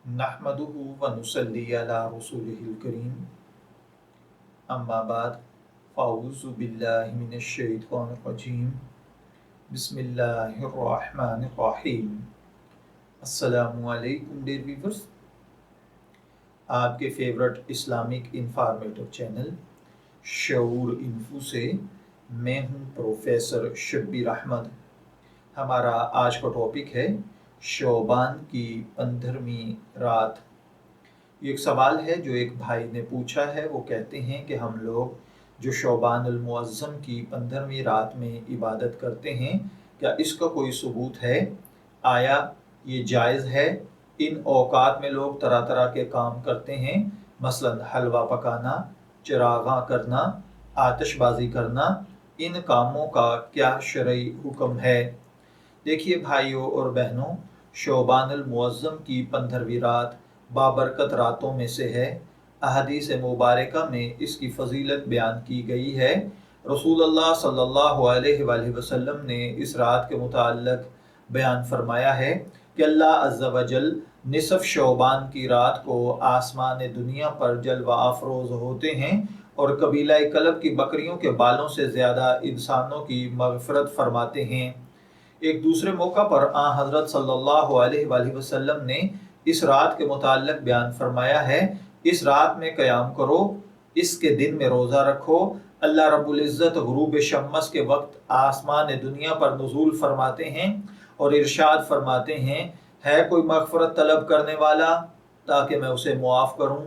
नहमदुहु व नुसल्ली अला रसूलिहिल करीम अम्मा बाद फ़ाऊज़ु बिल्लाहि मिनश शैतानिर रजीम बिस्मिल्लाहिर रहमानिर रहीम। अस्सलामु अलैकुम डियर व्यूअर्स, आपके favourite Islamic informative channel Shaoor info से मैं हूं प्रोफेसर शब्बीर अहमद। हमारा आज का टॉपिक है शोबान की 15वीं रात। ये एक सवाल है जो एक भाई ने पूछा है। वो कहते हैं कि हम लोग जो शोबान अल मुअज़्ज़म की 15वीं रात में इबादत करते हैं, क्या इसका कोई सबूत है? आया ये जायज़ है? इन औकात में लोग तरह तरह के काम करते हैं, मसलन हलवा पकाना, चिरागा करना, आतिशबाजी करना। इन कामों का क्या शरई हुक्म है? देखिए भाइयों और बहनों, शोबान अल मुअज़्ज़म की 15वीं रात बाबरकत रातों में से है। अहदीस मुबारका में इसकी फजीलत बयान की गई है। रसूलुल्लाह सल्लल्लाहु अलैहि वसल्लम ने इस रात के मुताल्लिक़ बयान फरमाया है कि अल्लाह अज़्ज़ा व जल निसफ़ शोबान की रात को आसमान दुनिया पर जलवा अफरोज़ होते हैं और कबीला कलब की बकरियों के बालों से ज़्यादा इंसानों की मग़फ़िरत फरमाते हैं। एक दूसरे मौका पर हज़रत सल्लल्लाहु अलैहि वसल्लम ने इस रात के मुताल्लिक़ बयान फरमाया है, इस रात में क़याम करो, इसके दिन में रोज़ा रखो। अल्लाह रब्बुल इज़्ज़त गुरूब शम्स के वक्त आसमान दुनिया पर नुज़ूल फरमाते हैं और इरशाद फरमाते हैं, है कोई मग़फ़िरत तलब करने वाला ताकि मैं उसे मुआफ़ करूँ?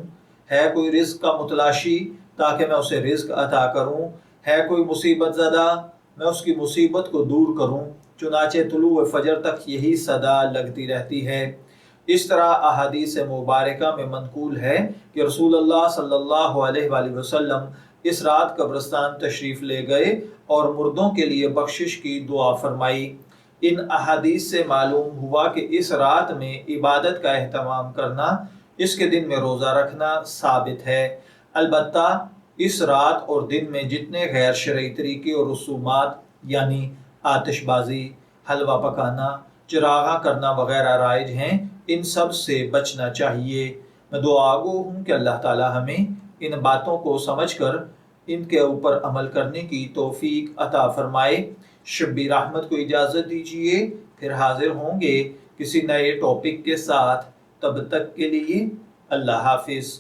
है कोई रिज़्क़ का मुतलाशी ताकि मैं उसे रिज़्क़ अता करूँ? है कोई मुसीबत ज़दा मैं उसकी मुसीबत को दूर करूँ? चुनाचे तुलूए फजर तक यही सदा लगती रहती है। इस तरह अहादीस मुबारका में मनकूल है कि रसूलुल्लाह सल्लल्लाहु अलैहि वसल्लम इस रात कब्रिस्तान तशरीफ़ ले गए और मुर्दों के लिए बख्शिश की दुआ फरमाई। इन अहादीस से मालूम हुआ कि इस रात में इबादत का एहतमाम करना, इसके दिन में रोज़ा रखना साबित है। अलबत्ता इस रात और दिन में जितने गैर शरई तरीके और रसूमात यानी आतिशबाजी, हलवा पकाना, चिरागा करना वगैरह राइज हैं, इन सब से बचना चाहिए। मैं दुआगो हूँ कि अल्लाह ताला हमें इन बातों को समझकर इनके ऊपर अमल करने की तौफीक अता फरमाए। शब्बीर अहमद को इजाज़त दीजिए, फिर हाजिर होंगे किसी नए टॉपिक के साथ। तब तक के लिए अल्लाह हाफिज़।